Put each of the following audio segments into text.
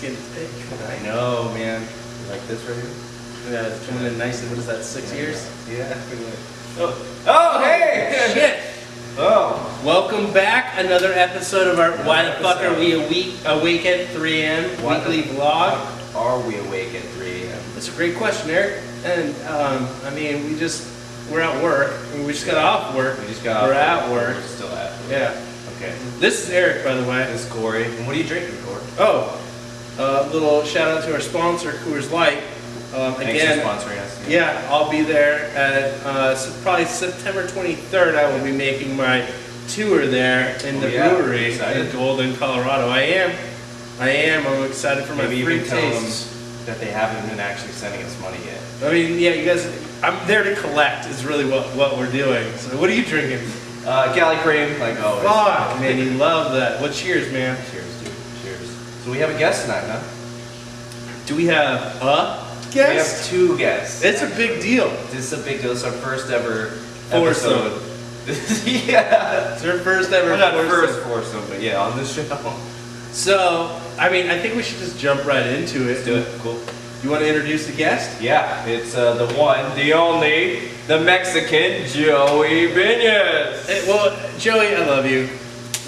getting thick. I know, man. Like this right here? Yeah, it's coming in nicely. What is that, 6 years? Yeah. Oh, hey! Shit! Oh. Welcome back. Another episode of our Why the Fuck Are We Awake at 3 a.m. weekly vlog. Are we awake at 3 a.m.? That's a great question, Eric. And, I mean, we're at work. I mean, we just got off work. We're at work. We're still at work. Yeah. Okay. This is Eric, by the way. This is Corey. And what are you drinking, Corey? Oh, little shout out to our sponsor, Coors Light. Thanks Again, for sponsoring us. yeah, I'll be there at probably September 23rd. I will be making my tour there in the brewery in Golden, Colorado. I am. I'm excited for my free even tell them tastes. that they haven't been actually sending us money yet. I mean, yeah, you guys. I'm there to collect. Is really what we're doing. So, what are you drinking? Galley Cream, like always. Fuck, man, you love that. Well, cheers, man. Cheers, dude. Cheers. So we have a guest tonight, huh? Do we have a guest? We have two guests. It's a big deal. This is a big deal. It's our first ever Foursome. episode. Yeah. It's our first ever. We're not foursome. first foursome, but yeah, on this show. So, I mean, I think we should just jump right into it. Let's do it. Cool. You want to introduce the guest? Yeah, it's the one, the only, the Mexican Joey Benias. Hey, well, Joey, I love you.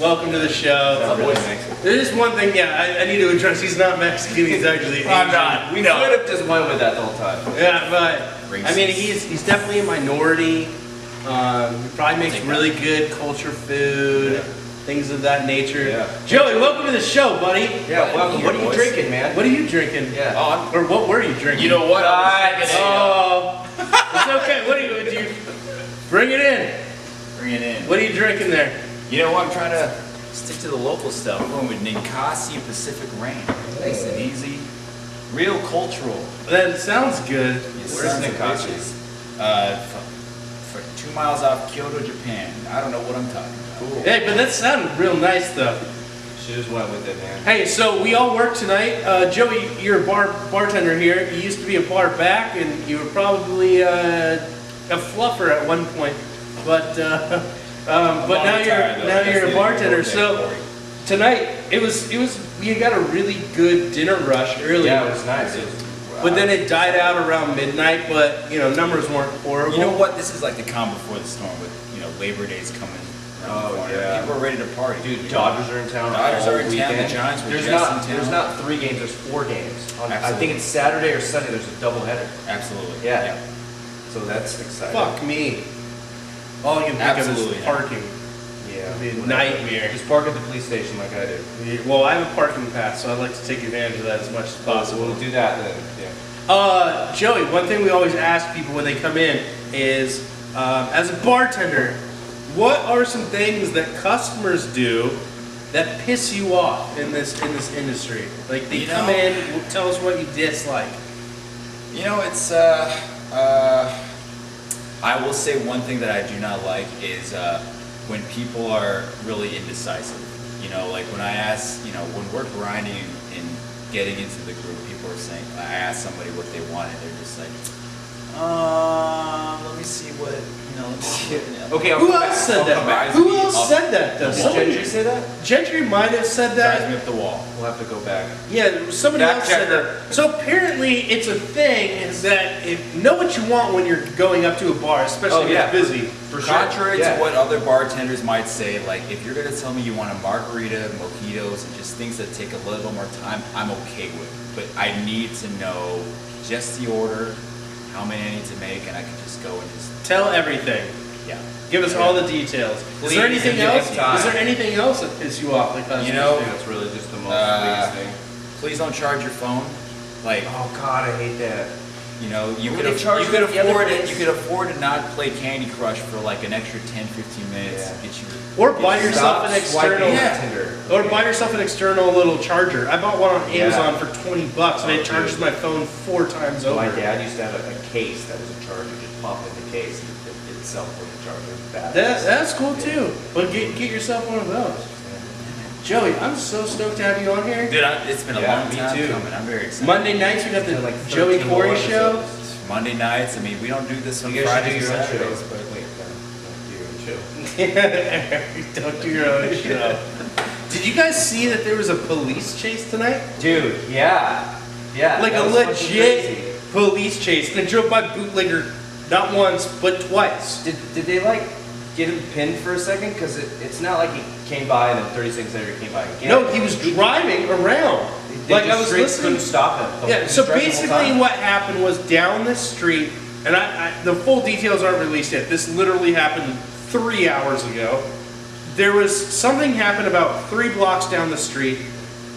Welcome to the show. Not really Mexican. There's one thing, I need to address. He's not Mexican. He's actually Asian. I'm not. We could have just went with that the whole time. Yeah, but Racist. I mean, he's definitely a minority. He probably makes really good culture food, things of that nature. Yeah. Joey, welcome to the show, buddy. Yeah, welcome. What are you boys. drinking, man? What are you drinking? Yeah. Oh, Or what were you drinking? you know what? Oh, it's okay. What are you? Bring it in. Bring it in. What are you drinking there? You know what? I'm trying to stick to the local stuff. We're going with Ninkasi Pacific Rain. Nice and easy. Real cultural. That sounds good. Where's Ninkasi? For 2 miles off Kyoto, Japan. I don't know what I'm talking about. Cool. Hey, but that sounded real nice though. She just went with it, man. Hey, so we all work tonight. Joey, you're a bartender here. You used to be a bar back, and you were probably a fluffer at one point. But now you're a bartender. So tonight it was you got a really good dinner rush earlier. Yeah, it was nice. But then it died out around midnight. But numbers weren't horrible. You know what? This is like the calm before the storm with, Labor Day's coming around the corner. Yeah. People are ready to party. Dude, Dodgers are in town. Dodgers all are in town, weekend. the Giants were There's just not, in town. There's not 3 games, there's 4 games. I Absolutely. think it's Saturday or Sunday, there's a doubleheader. Absolutely. Yeah. So that's exciting. Fuck me. All I can think Absolutely. of is parking. Yeah. It'd be a whatever. nightmare. Just park at the police station like I do. Well, I have a parking pass, so I'd like to take advantage of that as much as possible. We'll do that then. Yeah. Joey, one thing we always ask people when they come in is, as a bartender, what are some things that customers do that piss you off in this industry? Like they come in, tell us what you dislike. It's I will say one thing that I do not like is when people are really indecisive. Like when I ask, when we're grinding and getting into the group, people are saying, I ask somebody what they want, and they're just like, let me see what, let me see. Okay, Who else said that? Who else said that though? Did Somebody- Gentry say that? Gentry might have said Drives that. me up the wall. We'll have to go back. Yeah, somebody Fact else said checker. that. So apparently it's a thing is that know what you want when you're going up to a bar, especially Oh, if yeah. it's busy. For sure. Contrary Yeah. to what other bartenders might say, like if you're gonna tell me you want a margarita, mojitos, and just things that take a little bit more time, I'm okay with. But I need to know just the order, how many I need to make, and I can just go and just Tell everything. yeah. Give us all the details. Is there Please, anything give else? us time. Is there anything else that pisses you off? Like I think that's really just the most biggest thing. Please don't charge your phone. Like Oh God, I hate that. you When could they charge you could you at the other afford it. place. You could afford to not play Candy Crush for like an extra 10-15 minutes to get you. Or buy yourself Stop an external. swiping Yeah. Tinder. Or buy yourself an external little charger. I bought one on Yeah. Amazon for $20, and Oh, it charges dude. my phone 4 times over. My dad used to have a case that was a charger. Just pop in the case and it itself was a charger. That's cool too. But get yourself one of those. Joey, I'm so stoked to have you on here. Dude, it's been a Yeah, long me time too. coming. I'm very excited. Monday nights we got the Like Joey 13 Corey more show. episodes. Monday nights. I mean, we don't do this on You guys should Fridays do or your own Saturdays, show. but Wait, do your own show. Don't do your own show. Did you guys see that there was a police chase tonight? Dude, yeah. Yeah. Like that a was fucking legit crazy. police chase. And it drove by Bootlegger not once, but twice. Did they like get him pinned for a second? Because it's not like he came by and then 30 seconds later he came by again. No, he was driving around. They Like I just was straight listening. couldn't stop him. Yeah, He was so driving the whole basically time. what happened was down this street, and the full details aren't released yet. This literally happened 3 hours ago. There was something happened about 3 blocks down the street,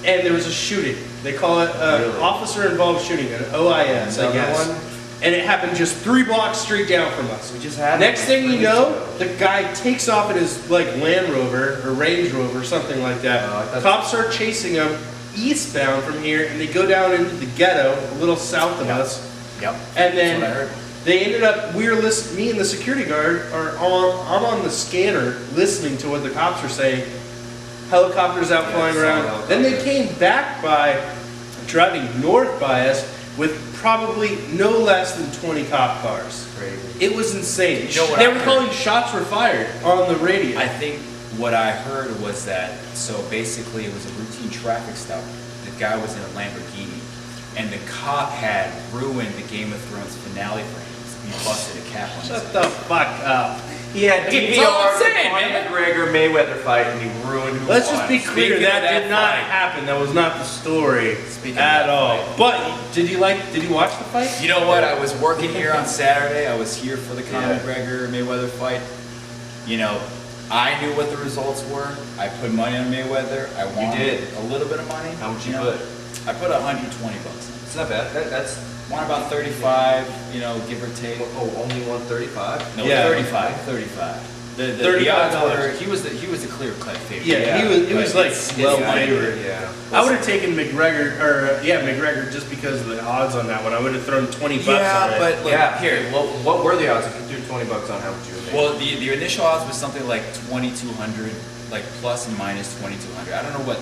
and there was a shooting. They call it Really? officer-involved shooting, an OIS, I Another guess. one? And it happened just 3 blocks straight down from us. We just had Next it thing you 3 know, weeks ago. the guy takes off in his like Land Rover or Range Rover, something like that. Oh, I thought- Cops start chasing him eastbound from here, and they go down into the ghetto, a little south of us. Yep. And That's what I then heard. they ended up. Me and the security guard are on. I'm on the scanner listening to what the cops are saying. Helicopters out Yeah, flying I saw around. helicopter. Then they came back by, driving north by us with probably no less than 20 cop cars. Crazy. It was insane. You know what They I were heard? calling shots were fired on the radio. I think what I heard was that, so basically it was a routine traffic stop. The guy was in a Lamborghini, and the cop had ruined the Game of Thrones finale for him. So he busted a cap on his Shut head. the fuck up. He had That's DVR all I'm of the saying, Conor man. McGregor Mayweather fight, and he ruined who Let's won. just be clear, Speaking that of that did not fight. happen. That was not the story Speaking of at that all. fight. But did you watch the fight? You know what? I was working here on Saturday. I was here for the Conor Yeah. McGregor Mayweather fight. You know, I knew what the results were. I put money on Mayweather. I won did. a little bit of money. How much you know. put? I put $120 on it. It's not bad. That's Won about 35, you know, give or take. only 135. No, Yeah. 35. The $35. odds were he was the clear cut favorite. Yeah, he was but like it's well not- favored. Yeah. I would have taken McGregor, or McGregor, just because of the odds on that one. I would have thrown $20 on Yeah, it. but look, Yeah. here. Well, what were the odds? If you threw 20 bucks on, how much you would make? Well, the initial odds was something like 2,200, like plus and minus 2,200. I don't know what.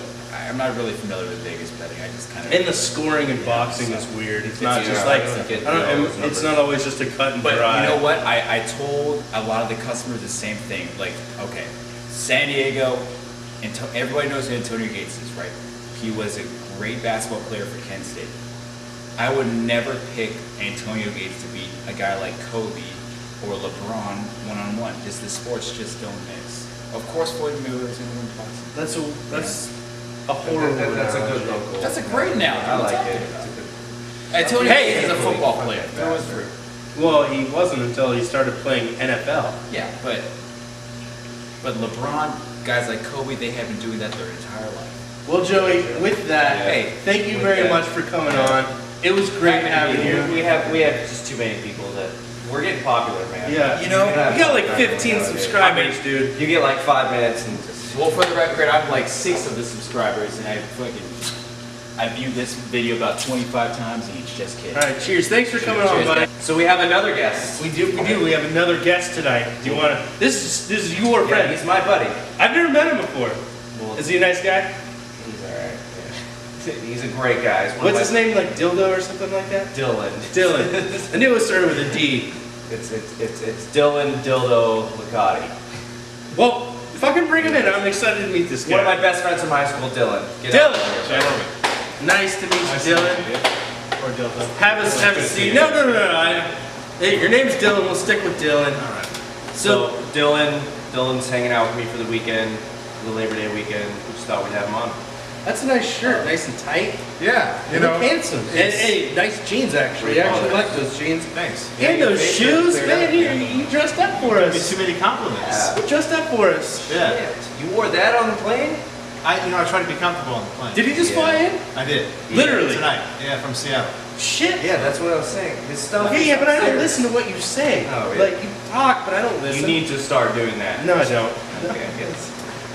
I'm not really familiar with Vegas betting. I just kind of. And the scoring in boxing is weird. It's not It's- just yeah, like I don't get I don't, all those it's numbers. not always just a cut and But dry. you know what? I told a lot of the customers the same thing. Like, okay, San Diego, everybody knows who Antonio Gates is, right? He was a great basketball player for Kent State. I would never pick Antonio Gates to beat a guy like Kobe or LeBron one-on-one. Just the sports just don't mix. Of course, Floyd Mayweather's going to win boxing. That's a horrible. That's a good analogy. local. That's a great analogy. I What like are you it. talking It's a about? Antonio Hey, Gates is a he's a football really player. funny Through and bastard. through. Well, he wasn't until he started playing NFL. Yeah, but LeBron, guys like Kobe, they have been doing that their entire life. Well, Joey, with that, Yeah. Hey, thank you with very that. much for coming on. It was great having you. We have just too many people that we're getting popular, man. Yeah, You know, we got like 15 subscribers, dude. You get like 5 minutes and just. Well, for the record, I'm like 6 of the subscribers, and I viewed this video about 25 times each. Just kidding. All right, cheers. Thanks for coming on, Cheers, buddy. man. So we have another guest. We do. We have another guest tonight. Do you want to? This is your Yeah, friend. he's my buddy. I've never met him before. Well, Is he a nice guy? He's alright. Yeah. He's a great guy. He's one What's of his my- name? Like Dildo or something like that? Dylan. Dylan. I knew it started with a D. It's Dylan Dildo Licati. Well, fucking bring him in. I'm excited to meet this guy. One of my best friends from high school, Dylan. Get out Dylan. here, buddy. Nice to meet you, Dylan. Or Delta. Have a seat. No. Hey, your name's Dylan. We'll stick with Dylan. All right. So Dylan's hanging out with me for the weekend, the Labor Day weekend. We just thought we'd have him on. That's a nice shirt, nice and tight. Yeah, you You know. look handsome. And it's- hey, nice jeans actually. I actually like those jeans. Thanks. And those shoes, man. You dressed up for Give me us. too many compliments. Yeah. You dressed up for us. Yeah. You wore that on the plane? I try to be comfortable on the plane. Did he just Yeah. fly in? I did. Literally. Tonight. Yeah, from Seattle. Shit. Yeah, that's what I was saying. His stuff. Okay, is yeah, but I don't upstairs. listen to what you say. Oh, yeah. Like you talk, but I don't listen. You need to start doing that. No, I don't. Okay, good.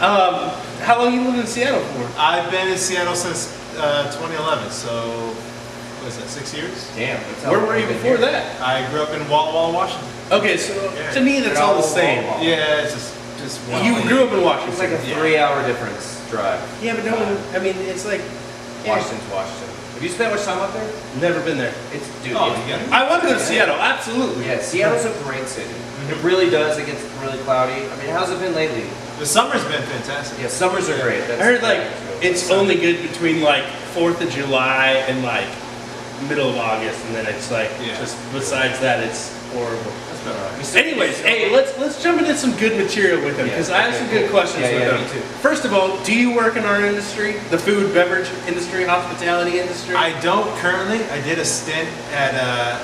How long you lived in Seattle for? I've been in Seattle since 2011, so what is that, 6 years? Damn. That's how Where long were you I've been before here. that? I grew up in Walla Walla, Washington. Okay, so Yeah. to me that's all the same. Yeah, it's just one. You grew up in It's like Washington. a 3-hour difference drive. Yeah, but no one. I mean, it's like. yeah, Washington's Washington. Have you spent much time up there? Never been there. It's dude. Oh, it's- you got it. I want to go to Seattle. Absolutely. Yeah, Seattle's a great city. It really does. It gets really cloudy. I mean, how's it been lately? The summer's been fantastic. Yeah, summers are great. I heard like it's only good between like 4th of July and like middle of August, and then it's like Yeah. just besides that, it's horrible. That's been alright. Anyways, hey, let's jump into some good material with him Yeah, because I have okay, some good cool. questions Yeah, with yeah, him. me too. First of all, do you work in our industry, the food, beverage industry, hospitality industry? I don't currently. I did a stint at,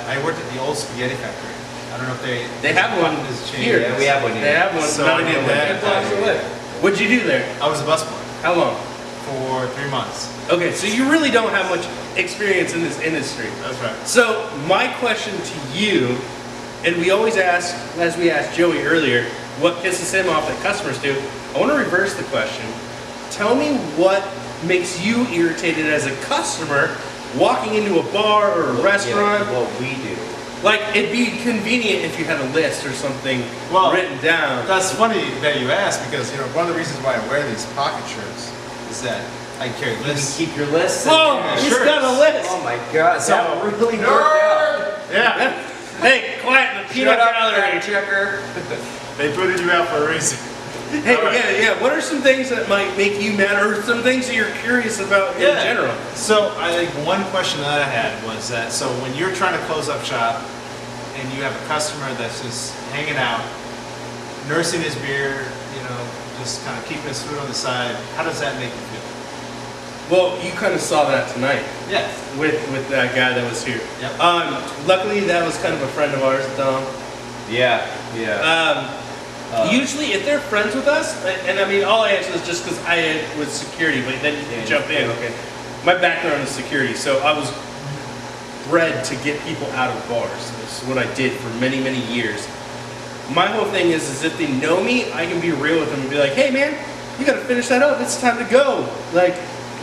I worked at the old spaghetti factory. I don't know if They have one has changed. here. Yeah, we have one here. They have one. So not I did even that. What'd you do there? I was a busboy How long? for 3 months. Okay, so you really don't have much experience in this industry. That's right. So my question to you, and we always ask, as we asked Joey earlier, what pisses him off that customers do. I want to reverse the question. Tell me what makes you irritated as a customer walking into a bar or a restaurant. What we do. Like, it'd be convenient if you had a list or something Well, written down. That's funny that you asked because, you know, one of the reasons why I wear these pocket shirts is that I carry You can lists. keep your list. Whoa, Yeah, he's sure. got a list. Oh my god, So- that really worked out. Yeah, Hey, quiet in the peanut Shut up, gallery. fact checker. they put you out for a reason. Hey, All right. yeah. What are some things that might make you mad, or some things that you're curious about in general? So I think one question that I had was that so when you're trying to close up shop and you have a customer that's just hanging out, nursing his beer, you know, just kind of keeping his food on the side, how does that make you feel? Well, you kind of saw that tonight Yeah. with that guy that was here. Yep. Luckily, that was kind of a friend of ours, Dom. Yeah, yeah. Usually, if they're friends with us, and I mean, all I answer is just because I was security, but then you Yeah, jump in. Okay, my background is security, so I was bred to get people out of bars. This is what I did for many, many years. My whole thing is if they know me, I can be real with them and be like, hey man, you gotta finish that up. It's time to go. Like,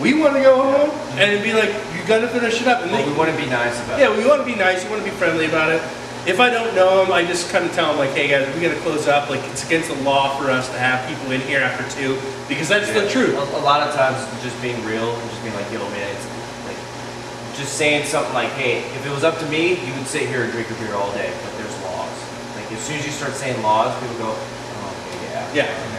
we want to go home, and it'd be like, you gotta finish it up. And Well, they, we want to be nice about yeah, it. we want to be nice. We want to be friendly about it. If I don't know them, I just kind of tell them like, hey guys, we gotta close up. Like, it's against the law for us to have people in here after 2 because that's the truth. A lot of times, just being real and just being like, yo, man, it's like, just saying something like, hey, if it was up to me, you would sit here and drink your beer all day, but there's laws. Like, as soon as you start saying laws, people go, oh, okay, yeah. Yeah.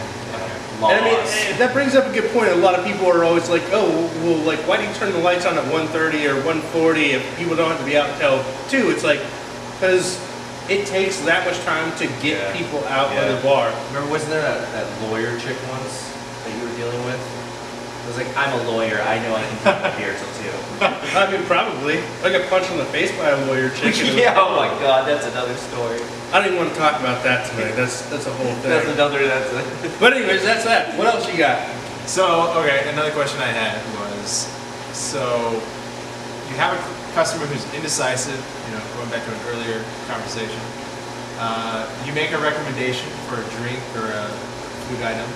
Laws. And I mean, that brings up a good point. A lot of people are always like, oh, well, like, why do you turn the lights on at 1:30 or 1:40 if people don't have to be out until 2? It's like, because it takes that much time to get Yeah. people out Yeah. of the bar. Remember, wasn't there that lawyer chick once that you were dealing with? It was like, I'm a lawyer, I know I can drink my beer till 2. I mean, probably. I got punched in the face by a lawyer chick. and it was- Yeah, oh my god, that's another story. I don't even want to talk about that tonight. That's a whole That's thing. another, that's But anyways, that's that. What else you got? So, okay, another question I had was, so you have a customer who's indecisive, you know, going back to an earlier conversation. You make a recommendation for a drink or a food item,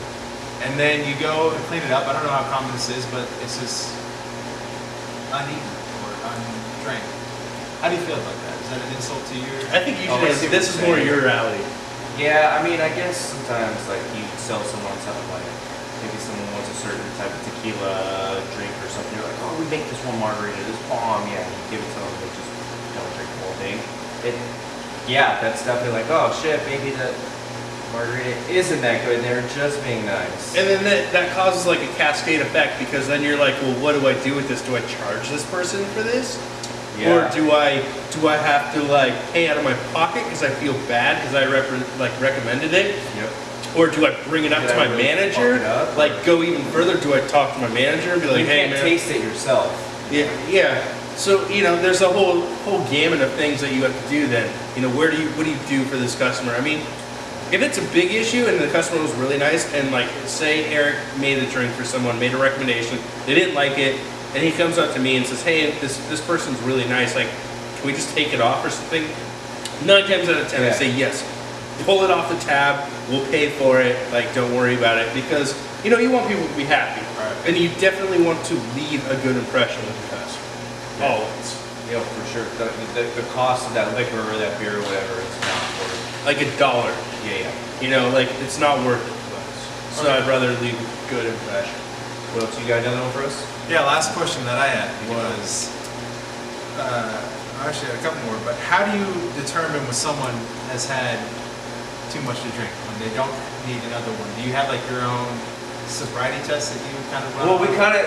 and then you go and clean it up. I don't know how common this is, but it's just uneaten or undrank. How do you feel about that? Is that an insult to your... I think Oh, I see usually what this is you're more saying. your alley. Yeah, I mean, I guess sometimes like you sell someone something like maybe someone wants a certain type of tequila drink or something. You're like, oh, we make this one margarita, this bomb, yeah. And you give it to them, they just don't drink the whole thing. Yeah, that's definitely like, oh shit, maybe the margarita isn't that good. They're just being nice. And then that causes like a cascade effect because then you're like, well, what do I do with this? Do I charge this person for this? Yeah. Or do I have to like pay out of my pocket because I feel bad because I recommended it? Yep. Or do I bring it up Did to I my really manager? fuck it up? Like go even further? Do I talk to my manager and be like, You hey can't man? taste it yourself. Yeah. So you know, there's a whole gamut of things that you have to do. Then you know, what do you do for this customer? I mean, if it's a big issue and the customer was really nice and like say Eric made a drink for someone, made a recommendation, they didn't like it, and he comes up to me and says, hey, this person's really nice. Like, can we just take it off or something? 9 times out of 10, I Yeah. say yes. Pull it off the tab. We'll pay for it. Like, don't worry about it because you know you want people to be happy, Right. and you definitely want to leave a good impression with the customer. Yeah. Always. Yeah, for sure. The cost of that liquor or that beer or whatever is not worth Like $1. it. Yeah, yeah. You know, like it's not worth it to us. So I'd rather leave a good impression. What else you got? Another one for us? Yeah, last question that I had was, actually I had a couple more, but how do you determine when someone has had too much to drink? When they don't need another one, do you have like your own sobriety test that you kind of run? Well, we kind of,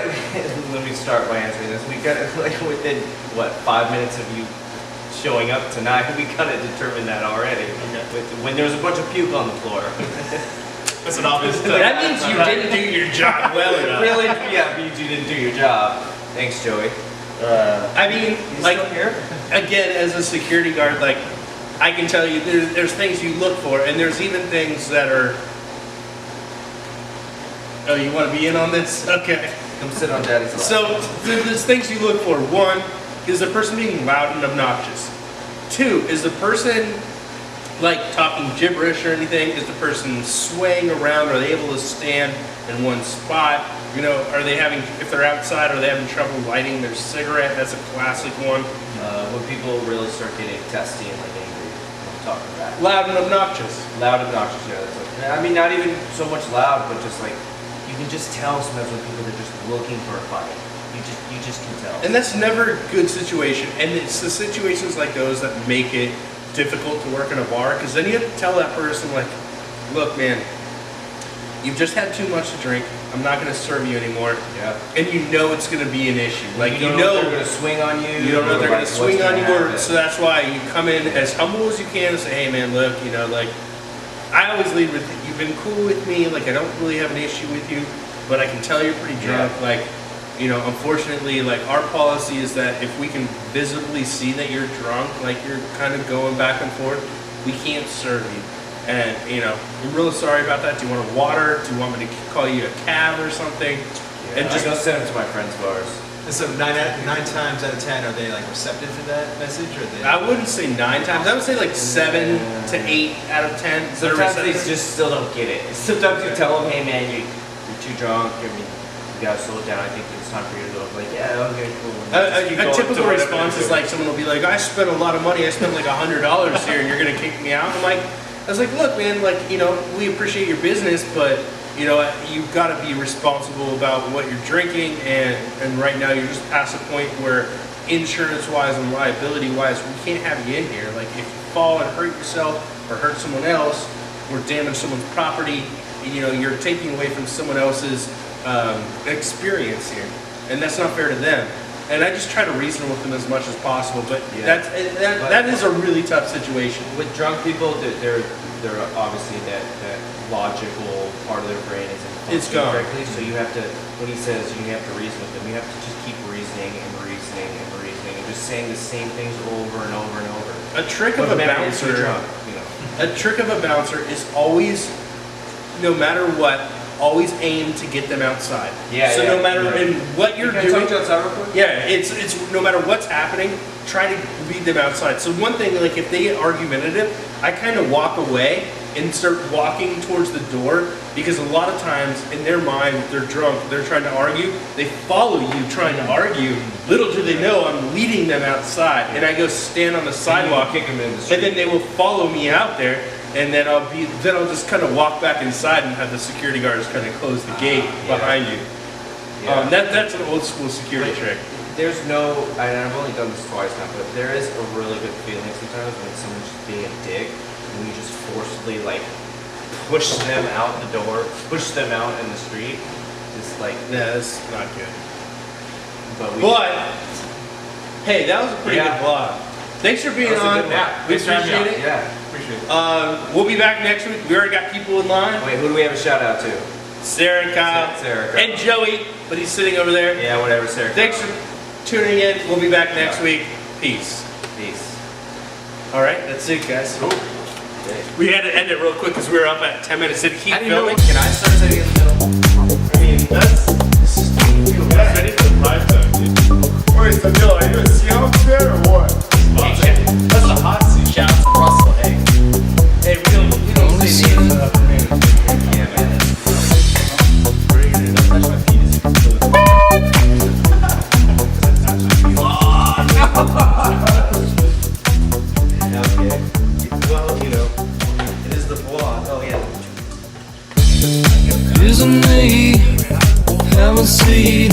let me start by answering this. We kind of, like, within, what, 5 minutes of you showing up tonight, we kind of determined that already. When there was a bunch of puke on the floor. That's an obvious. That means you didn't do your job well enough. Really? Yeah, means you didn't do your job. Thanks, Joey. I mean, You like, still here? again, as a security guard, like, I can tell you there's things you look for, and there's even things that are. Oh, you want to be in on this? Okay. Come sit on Daddy's lap. So there's things you look for. One, is the person being loud and obnoxious? Two, is the person like talking gibberish or anything? Is the person swaying around? Are they able to stand in one spot? You know, are they having, if they're outside, are they having trouble lighting their cigarette? That's a classic one. When people really start getting testy and like angry, I'm talking about. Loud and obnoxious. Loud, obnoxious, yeah. That's like, I mean, not even so much loud, but just like, you can just tell sometimes when people are just looking for a fight. You just can tell. And that's never a good situation. And it's the situations like those that make it difficult to work in a bar, because then you have to tell that person, like, look, man, you've just had too much to drink. I'm not going to serve you anymore. Yeah. And you know it's going to be an issue. Like, you you know know they're going to swing on you. you don't know if they're going to swing on you, or so so that's why you come in as humble as you can and say, hey, man, look, you know, like, I always lead with, you've been cool with me, like, I don't really have an issue with you, but I can tell you're pretty drunk, Yeah. like, you know, unfortunately, like, our policy is that if we can visibly see that you're drunk, like, you're kind of going back and forth, we can't serve you. And, you know, I'm really sorry about that. Do you want a water? Do you want me to call you a cab or something? and just go send them to my friends' bars. And so nine times out of 10, are they like receptive to that message, or they? I wouldn't say 9 times. I would say like 7 to 8 out of 10. Sometimes they just still don't get it. Sometimes you tell them, hey man, you're too drunk. I mean, you gotta slow it down. I think it's time for you to go. I'm like, yeah, okay, cool. Just keep A going typical to whatever response they're is like someone will be like, I spent a lot of money. I spent like $100 here, and you're gonna kick me out. I'm like, I was like, look, man, like, you know, we appreciate your business, but you know, you've got to be responsible about what you're drinking, and right now you're just past a point where insurance-wise and liability-wise, we can't have you in here. Like, if you fall and hurt yourself or hurt someone else or damage someone's property, you know, you're taking away from someone else's experience here, and that's not fair to them. And I just try to reason with them as much as possible, but Yeah. that is a really tough situation. With drunk people, they're obviously that logical part of their brain isn't It's functioning gone. correctly. So you have to, when he says you have to reason with them, you have to just keep reasoning and reasoning and reasoning and just saying the same things over and over and over. A trick of a But remember, if you're bouncer. drunk, you know. A trick of a bouncer is always, no matter what, always aim to get them outside. Yeah, So yeah, no matter yeah. in what you're Can I doing, talk to you outside real quick? yeah, it's no matter what's happening, try to lead them outside. So one thing, like if they get argumentative, I kind of walk away and start walking towards the door, because a lot of times in their mind, if they're drunk, they're trying to argue, they follow you trying to argue. Little do they know I'm leading them outside, and I go stand on the sidewalk, kick them in the street. and then they will follow me out there, and then I'll just kind of walk back inside and have the security guards kind of close the gate yeah. behind you. Yeah. That's an old school security trick. There's no, and I've only done this twice now, but there is a really good feeling sometimes when someone's just being a dick, and you just forcibly like push them out the door, push them out in the street. Just like, Yeah, that's not good. but we. But hey, that was a pretty Yeah. good vlog. Thanks for being That was a on. good one. Yeah, We thanks for having me appreciate on. it. Yeah. Appreciate it. We'll be back next week. We already got people in line. Wait, who do we have a shout out to? Sarah and Kyle. Sarah, Kyle. And Joey, but he's sitting over there. Yeah, whatever, Sarah. Thanks for tuning in. We'll be back next week. Peace. Peace. All right, that's it, guys. Okay. We had to end it real quick because we were up at 10 minutes in. Keep How do you know filming. Can I start setting in the middle? I mean, that's ready for the prime time, dude. Wait, so Bill, are you a Seahawks fan or what? That's a hot seat. Shout out to Russell. Hey, hey, we don't say names up for management. Yeah, man. Bring it up. Touch my penis. Okay. Well, you know, it is the vlog. Oh, yeah. Isn't me, have a seat,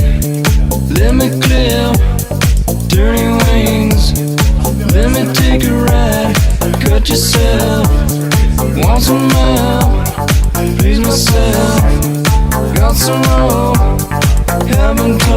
let me clear dirty wings, let me take a ride, cut yourself, want some help, myself. Got some more, haven't told.